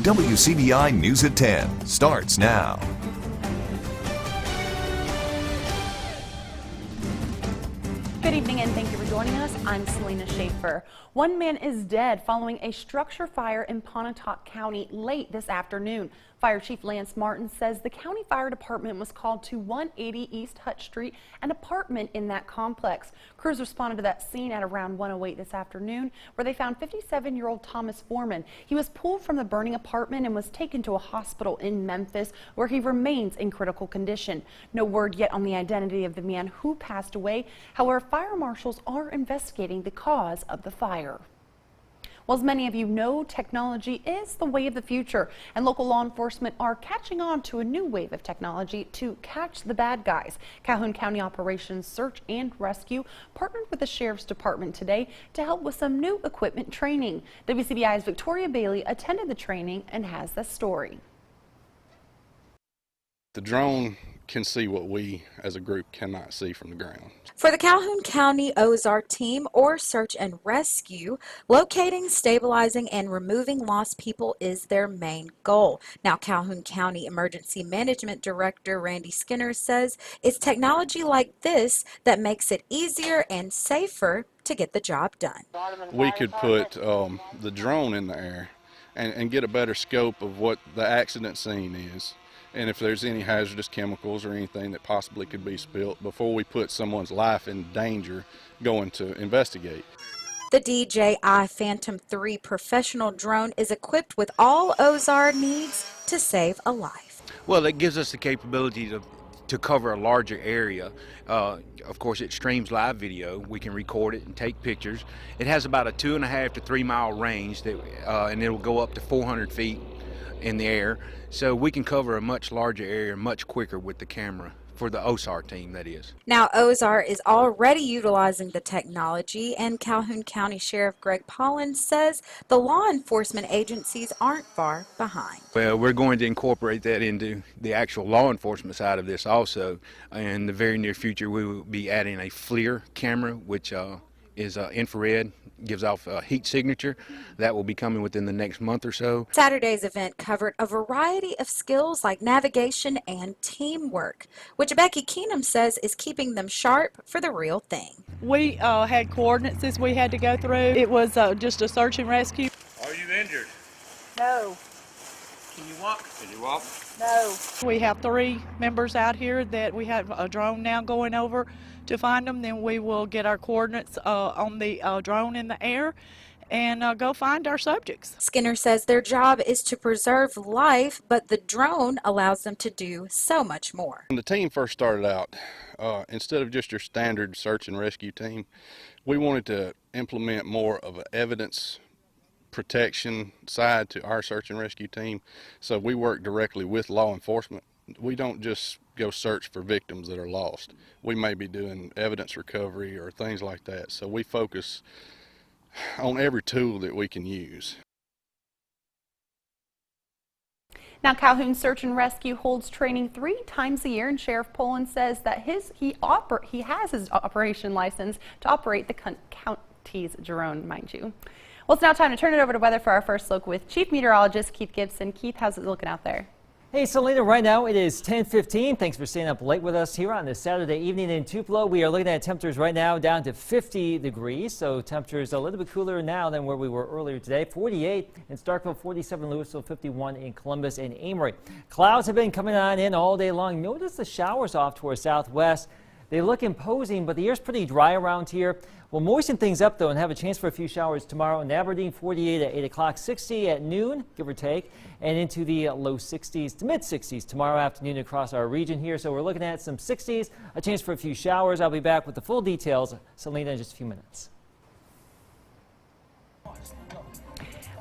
WCBI News at 10 starts now. Good evening and thank you for joining us. I'm Selena Schaefer. One man is dead following a structure fire in Pontotoc County late this afternoon. Fire Chief Lance Martin says the county fire department was called to 180 East Hutch Street, an apartment in that complex. Crews responded to that scene at around 1:08 this afternoon, where they found 57-year-old Thomas Foreman. He was pulled from the burning apartment and was taken to a hospital in Memphis, where he remains in critical condition. No word yet on the identity of the man who passed away. However, fire marshals are investigating the cause of the fire. Well, as many of you know, technology is the way of the future, and local law enforcement are catching on to a new wave of technology to catch the bad guys. Calhoun County Operations Search and Rescue partnered with the Sheriff's Department today to help with some new equipment training. WCBI's Victoria Bailey attended the training and has the story. The drone can see what we as a group cannot see from the ground. For the Calhoun County Ozark team or search and rescue, locating, stabilizing, and removing lost people is their main goal. Now, Calhoun County Emergency Management Director Randy Skinner says it's technology like this that makes it easier and safer to get the job done. We could put the drone in the air and get a better scope of what the accident scene is, and if there's any hazardous chemicals or anything that possibly could be spilt before we put someone's life in danger going to investigate. The DJI Phantom 3 professional drone is equipped with all Ozark needs to save a life. Well, it gives us the capability to cover a larger area. Of course, it streams live video. We can record it and take pictures. It has about a 2.5 to 3 mile range, and it will go up to 400 feet in the air. So we can cover a much larger area much quicker with the camera, for the Ozark team, that is. Now, Ozark is already utilizing the technology, and Calhoun County Sheriff Greg Pollins says the law enforcement agencies aren't far behind. Well, we're going to incorporate that into the actual law enforcement side of this also. In the very near future, we will be adding a FLIR camera, which is infrared, gives off a heat signature. That will be coming within the next month or so. Saturday's event covered a variety of skills like navigation and teamwork, which Becky Keenum says is keeping them sharp for the real thing. We had coordinates we had to go through. It was just a search and rescue. Are you injured? No. Can you walk? Can you walk? No. We have 3 members out here that we have a drone now going over to find them. Then we will get our coordinates on the drone in the air and go find our subjects. Skinner says their job is to preserve life, but the drone allows them to do so much more. When the team first started out, instead of just your standard search and rescue team, we wanted to implement more of an evidence protection side to our search and rescue team. So we work directly with law enforcement. We don't just go search for victims that are lost. We may be doing evidence recovery or things like that. So we focus on every tool that we can use. Now, Calhoun Search and Rescue holds training 3 times a year, and Sheriff Pollins says that he has his operation license to operate the county's drone, mind you. Well, it's now time to turn it over to weather for our first look with Chief Meteorologist Keith Gibson. Keith, how's it looking out there? Hey Selena, right now it is 10:15. Thanks for staying up late with us here on this Saturday evening in Tupelo. We are looking at temperatures right now down to 50 degrees, so temperatures a little bit cooler now than where we were earlier today. 48 in Starkville, 47 in Louisville, 51 in Columbus and Amory. Clouds have been coming on in all day long. Notice the showers off to our southwest. They look imposing, but the air's pretty dry around here. We'll moisten things up, though, and have a chance for a few showers tomorrow. In Aberdeen, 48 at 8 o'clock, 60 at noon, give or take, and into the low 60s to mid 60s tomorrow afternoon across our region here. So we're looking at some 60s, a chance for a few showers. I'll be back with the full details, Selena, in just a few minutes.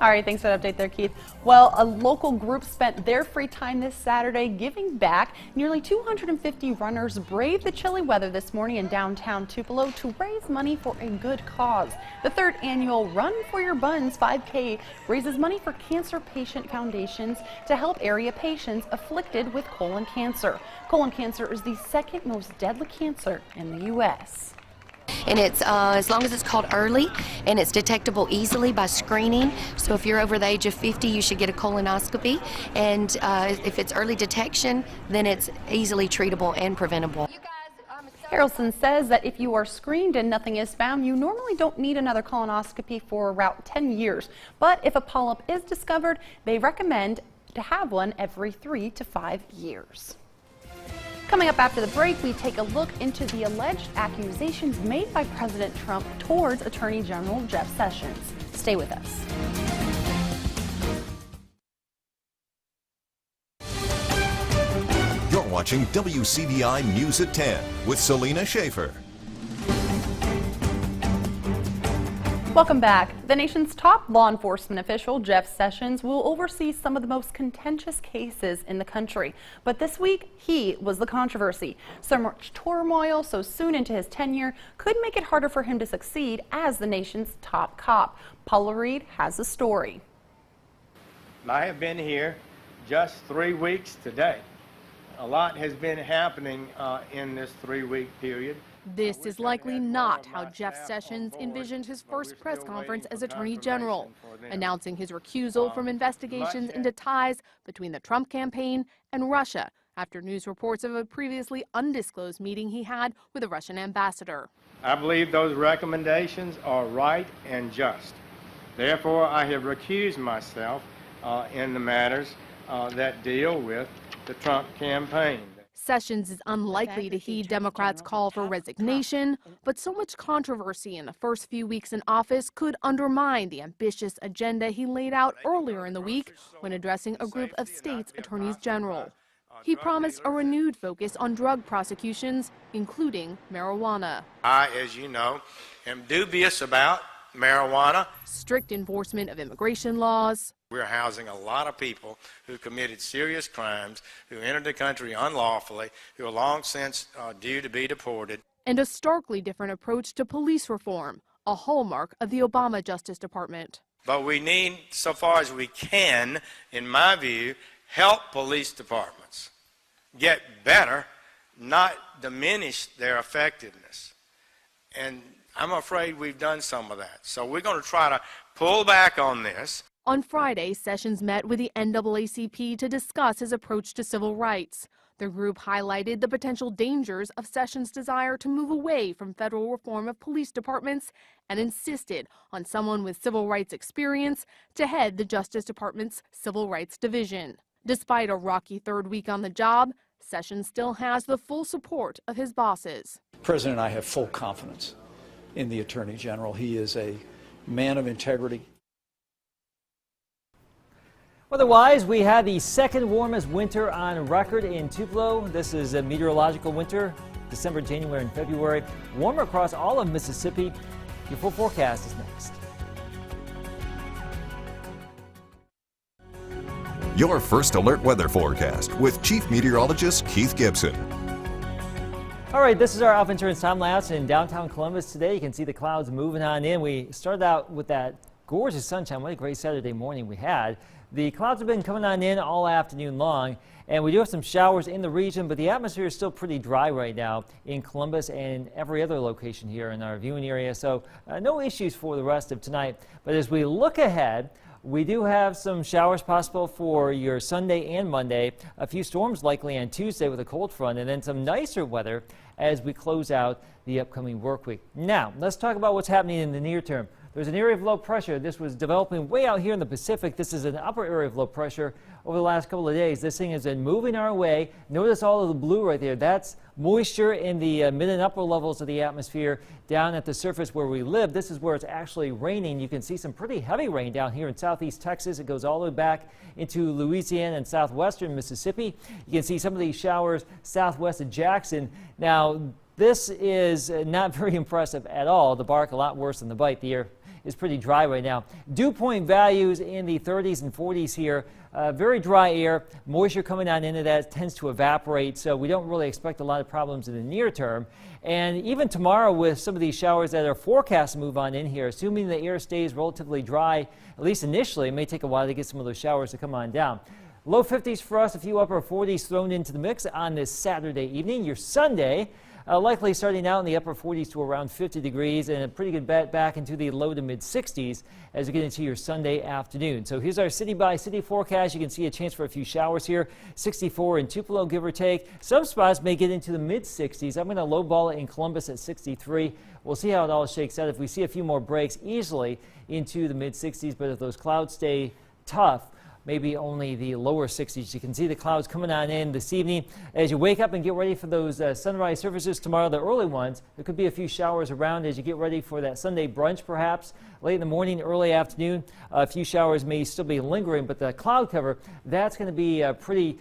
All right, thanks for the update there, Keith. Well, a local group spent their free time this Saturday giving back. Nearly 250 runners braved the chilly weather this morning in downtown Tupelo to raise money for a good cause. The 3rd annual Run for Your Buns 5K raises money for cancer patient foundations to help area patients afflicted with colon cancer. Colon cancer is the 2nd most deadly cancer in the U.S. and it's as long as it's called early and it's detectable easily by screening. So if you're over the age of 50, you should get a colonoscopy, and if it's early detection, then it's easily treatable and preventable. Harrelson says that if you are screened and nothing is found, you normally don't need another colonoscopy for about 10 years. But if a polyp is discovered, they recommend to have one every 3 to 5 years. Coming up after the break, we take a look into the alleged accusations made by President Trump towards Attorney General Jeff Sessions. Stay with us. You're watching WCBI News at 10 with Selena Schaefer. Welcome back. The nation's top law enforcement official, Jeff Sessions, will oversee some of the most contentious cases in the country. But this week, he was the controversy. So much turmoil so soon into his tenure could make it harder for him to succeed as the nation's top cop. Paula Reed has the story. I have been here just 3 weeks today. A lot has been happening in this 3-week period. This is likely not how Jeff Sessions envisioned his first press conference as Attorney General, announcing his recusal from investigations into ties between the Trump campaign and Russia after news reports of a previously undisclosed meeting he had with a Russian ambassador. I believe those recommendations are right and just. Therefore, I have recused myself in the matters that deal with the Trump campaign. Sessions is unlikely to heed Democrats' call for resignation, but so much controversy in the first few weeks in office could undermine the ambitious agenda he laid out earlier in the week when addressing a group of states' attorneys general. He promised a renewed focus on drug prosecutions, including marijuana. I, as you know, am dubious about marijuana. Strict enforcement of immigration laws. We're housing a lot of people who committed serious crimes, who entered the country unlawfully, who are long since due to be deported. And a starkly different approach to police reform, a hallmark of the Obama Justice Department. But we need, so far as we can, in my view, help police departments get better, not diminish their effectiveness. And I'm afraid we've done some of that. So we're going to try to pull back on this. On Friday, Sessions met with the NAACP to discuss his approach to civil rights. The group highlighted the potential dangers of Sessions' desire to move away from federal reform of police departments and insisted on someone with civil rights experience to head the Justice Department's Civil Rights Division. Despite a rocky third week on the job, Sessions still has the full support of his bosses. The President and I have full confidence in the Attorney General. He is a man of integrity. Otherwise, we had the second warmest winter on record in Tupelo. This is a meteorological winter, December, January, and February. Warmer across all of Mississippi. Your full forecast is next. Your first alert weather forecast with Chief Meteorologist Keith Gibson. All right, this is our Alpha Insurance time lapse in downtown Columbus today. You can see the clouds moving on in. We started out with that gorgeous sunshine. What a great Saturday morning we had. The clouds have been coming on in all afternoon long, and we do have some showers in the region, but the atmosphere is still pretty dry right now in Columbus and every other location here in our viewing area, so no issues for the rest of tonight. But as we look ahead, we do have some showers possible for your Sunday and Monday, a few storms likely on Tuesday with a cold front, and then some nicer weather as we close out the upcoming work week. Now, let's talk about what's happening in the near term. There's an area of low pressure. This was developing way out here in the Pacific. This is an upper area of low pressure over the last couple of days. This thing has been moving our way. Notice all of the blue right there. That's moisture in the mid and upper levels of the atmosphere down at the surface where we live. This is where it's actually raining. You can see some pretty heavy rain down here in southeast Texas. It goes all the way back into Louisiana and southwestern Mississippi. You can see some of these showers southwest of Jackson. Now, this is not very impressive at all. The bark a lot worse than the bite. The air is pretty dry right now. Dew point values in the 30s and 40s here. Very dry air. Moisture coming on into that tends to evaporate, so we don't really expect a lot of problems in the near term. And even tomorrow with some of these showers that are forecast to move on in here, assuming the air stays relatively dry, at least initially, it may take a while to get some of those showers to come on down. Low 50s for us, a few upper 40s thrown into the mix on this Saturday evening. Your Sunday, likely starting out in the upper 40s to around 50 degrees, and a pretty good bet back into the low to mid 60s as we get into your Sunday afternoon. So here's our city-by-city forecast. You can see a chance for a few showers here. 64 in Tupelo, give or take. Some spots may get into the mid 60s. I'm going to lowball it in Columbus at 63. We'll see how it all shakes out. If we see a few more breaks, easily into the mid 60s, but if those clouds stay tough, maybe only the lower 60s. You can see the clouds coming on in this evening. As you wake up and get ready for those sunrise services tomorrow, the early ones, there could be a few showers around as you get ready for that Sunday brunch perhaps. Late in the morning, early afternoon, a few showers may still be lingering, but the cloud cover, that's going to be pretty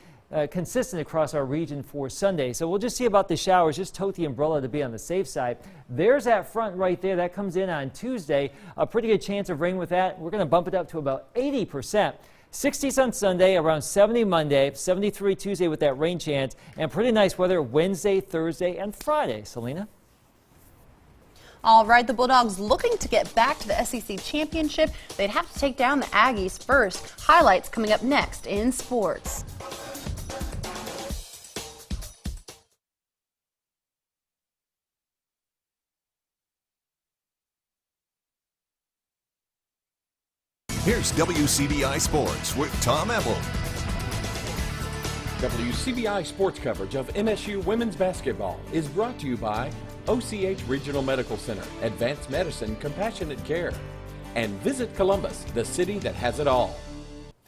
consistent across our region for Sunday. So we'll just see about the showers. Just tote the umbrella to be on the safe side. There's that front right there. That comes in on Tuesday. A pretty good chance of rain with that. We're going to bump it up to about 80%. 60s on Sunday, around 70 Monday, 73 Tuesday with that rain chance, and pretty nice weather Wednesday, Thursday, and Friday. Selena? All right, the Bulldogs looking to get back to the SEC championship. They'd have to take down the Aggies first. Highlights coming up next in sports. Here's WCBI Sports with Tom Ebel. WCBI sports coverage of MSU women's basketball is brought to you by OCH Regional Medical Center, Advanced Medicine, Compassionate Care, and Visit Columbus, the city that has it all.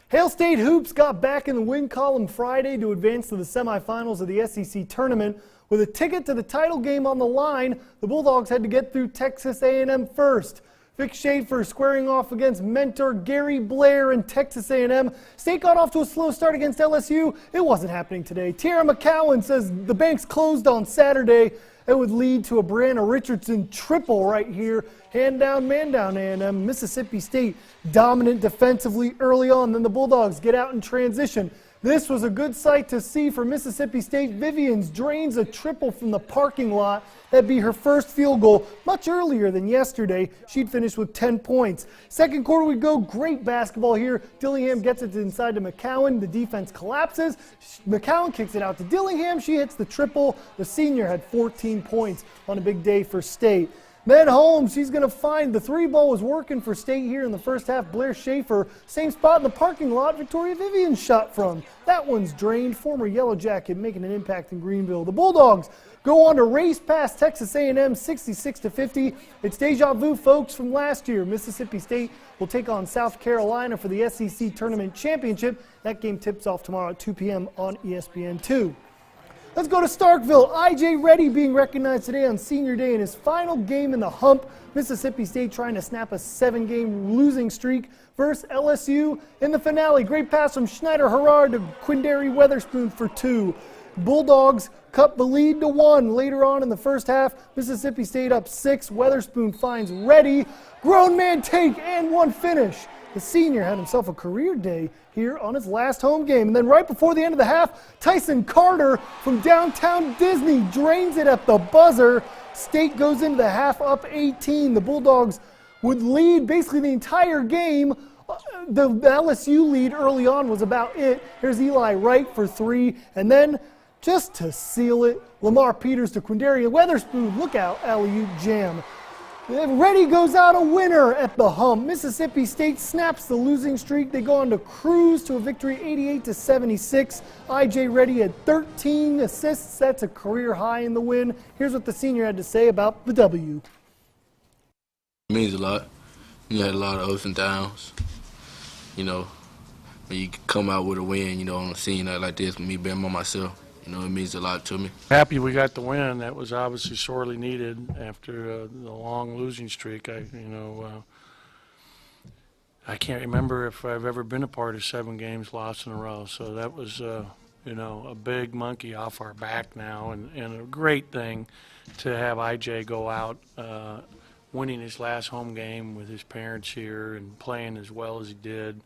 Hail State Hoops got back in the win column Friday to advance to the semifinals of the SEC tournament. With a ticket to the title game on the line, the Bulldogs had to get through Texas A&M first. Vic Schaefer squaring off against mentor Gary Blair and Texas A&M. State got off to a slow start against LSU. It wasn't happening today. Tiara McCowan says the banks closed on Saturday. It would lead to a Brianna Richardson triple right here. Hand down, man down A&M. Mississippi State dominant defensively early on. Then the Bulldogs get out in transition. This was a good sight to see for Mississippi State. Vivians drains a triple from the parking lot. That'd be her first field goal much earlier than yesterday. She'd finished with 10 points. Second quarter we go. Great basketball here. Dillingham gets it inside to McCowan. The defense collapses. McCowan kicks it out to Dillingham. She hits the triple. The senior had 14 points on a big day for State. Then Holmes, she's going to find the three ball was working for State here in the first half. Blair Schaefer, same spot in the parking lot Victoria Vivian shot from. That one's drained. Former Yellow Jacket making an impact in Greenville. The Bulldogs go on to race past Texas A&M 66-50. It's deja vu, folks, from last year. Mississippi State will take on South Carolina for the SEC Tournament Championship. That game tips off tomorrow at 2 p.m. on ESPN2. Let's go to Starkville. I.J. Reddy being recognized today on Senior Day in his final game in the hump. Mississippi State trying to snap a 7-game losing streak versus LSU in the finale. Great pass from Schneider Herrard to Quindary Weatherspoon for 2. Bulldogs cut the lead to 1 later on in the first half. Mississippi State up 6. Weatherspoon finds Reddy. Grown man take and 1 finish. The senior had himself a career day here on his last home game. And then right before the end of the half, Tyson Carter from downtown Disney drains it at the buzzer. State goes into the half up 18. The Bulldogs would lead basically the entire game. The LSU lead early on was about it. Here's Eli Wright for 3. And then just to seal it, Lamar Peters to Quindary Weatherspoon. Look out, alley-oop jam. Reddy goes out a winner at the hump. Mississippi State snaps the losing streak. They go on to cruise to a victory 88-76. I.J. Reddy had 13 assists. That's a career high in the win. Here's what the senior had to say about the W. It means a lot. You had a lot of ups and downs. You know, when you come out with a win, you know, on a scene like this, with me being by myself, you know, it means a lot to me. Happy we got the win. That was obviously sorely needed after the long losing streak. I can't remember if I've ever been a part of 7 games lost in a row. So that was, you know, a big monkey off our back now, and a great thing to have IJ go out winning his last home game with his parents here and playing as well as he did.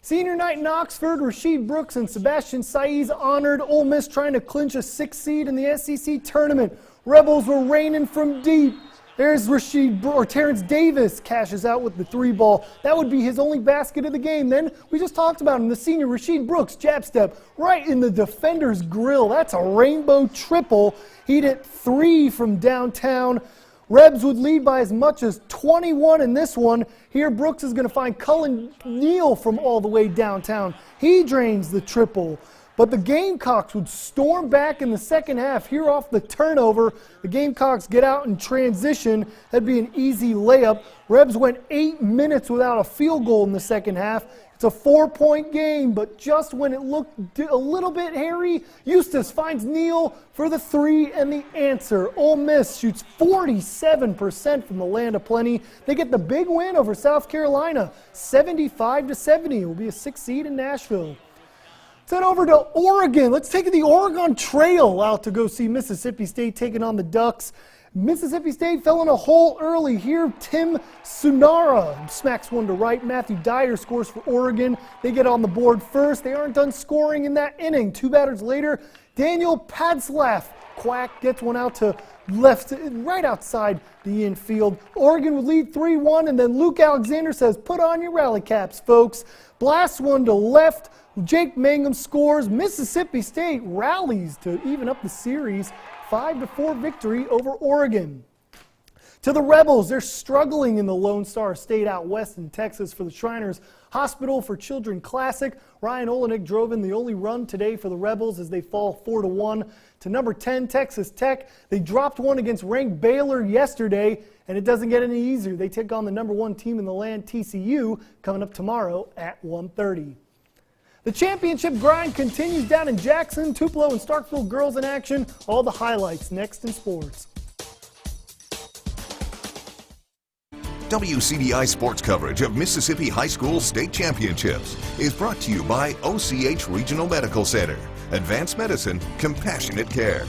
Senior night in Oxford, Rasheed Brooks and Sebastian Saiz honored Ole Miss trying to clinch a 6th seed in the SEC tournament. Rebels were raining from deep. There's Terrence Davis cashes out with the 3-ball. That would be his only basket of the game. Then we just talked about him, the senior Rasheed Brooks, jab step right in the defender's grill. That's a rainbow triple. He'd hit 3 from downtown. Rebs would lead by as much as 21 in this one. Here Brooks is going to find Cullen Neal from all the way downtown. He drains the triple. But the Gamecocks would storm back in the second half. Here off the turnover, the Gamecocks get out in transition. That'd be an easy layup. Rebs went 8 minutes without a field goal in the second half. It's a 4-point game, but just when it looked a little bit hairy, Eustace finds Neal for the 3 and the answer. Ole Miss shoots 47% from the land of plenty. They get the big win over South Carolina, 75-70. It will be a 6th seed in Nashville. Let's head over to Oregon. Let's take the Oregon Trail out to go see Mississippi State taking on the Ducks. Mississippi State fell in a hole early here. Tim Sunara smacks one to right. Matthew Dyer scores for Oregon. They get on the board first. They aren't done scoring in that inning. 2 batters later, Daniel Padslaff Quack gets one out to left, right outside the infield. Oregon would lead 3-1, and then Luke Alexander says, "Put on your rally caps, folks." Blasts one to left. Jake Mangum scores. Mississippi State rallies to even up the series. 5-4 victory over Oregon. To the Rebels, they're struggling in the Lone Star State out west in Texas for the Shriners Hospital for Children Classic. Ryan Olenek drove in the only run today for the Rebels as they fall 4-1 to number 10 Texas Tech. They dropped one against ranked Baylor yesterday, and it doesn't get any easier. They take on the number 1 team in the land, TCU, coming up tomorrow at 1:30. The championship grind continues down in Jackson. Tupelo and Starkville girls in action. All the highlights next in sports. WCDI sports coverage of Mississippi High School State Championships is brought to you by OCH Regional Medical Center. Advanced medicine, compassionate care.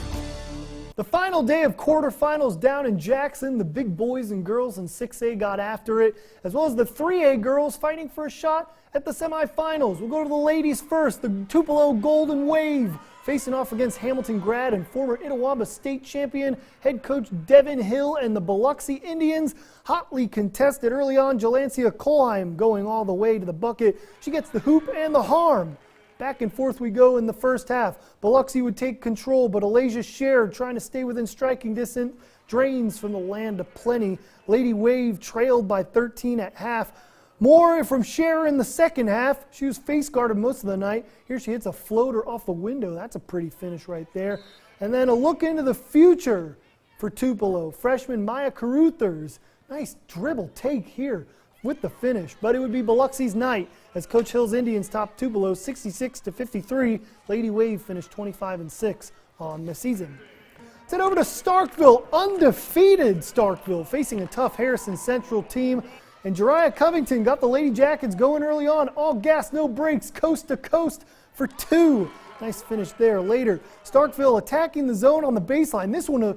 The final day of quarterfinals down in Jackson. The big boys and girls in 6A got after it, as well as the 3A girls fighting for a shot at the semifinals. We'll go to the ladies first. The Tupelo Golden Wave facing off against Hamilton grad and former Itawamba State champion head coach Devin Hill and the Biloxi Indians. Hotly contested early on. Jalancia Kolheim going all the way to the bucket. She gets the hoop and the harm. Back and forth we go in the first half. Biloxi would take control, but Alasia Sher, trying to stay within striking distance, drains from the land of plenty. Lady Wave trailed by 13 at half. More from Sher in the second half. She was face guarded most of the night. Here she hits a floater off the window. That's a pretty finish right there. And then a look into the future for Tupelo. Freshman Maya Caruthers. Nice dribble take here with the finish, but it would be Biloxi's night as Coach Hill's Indians topped Tupelo 66-53. Lady Wave finished 25-6 on the season. Let's head over to Starkville. Undefeated Starkville facing a tough Harrison Central team. And Jariah Covington got the Lady Jackets going early on. All gas, no brakes, coast to coast for 2. Nice finish there later. Starkville attacking the zone on the baseline. This one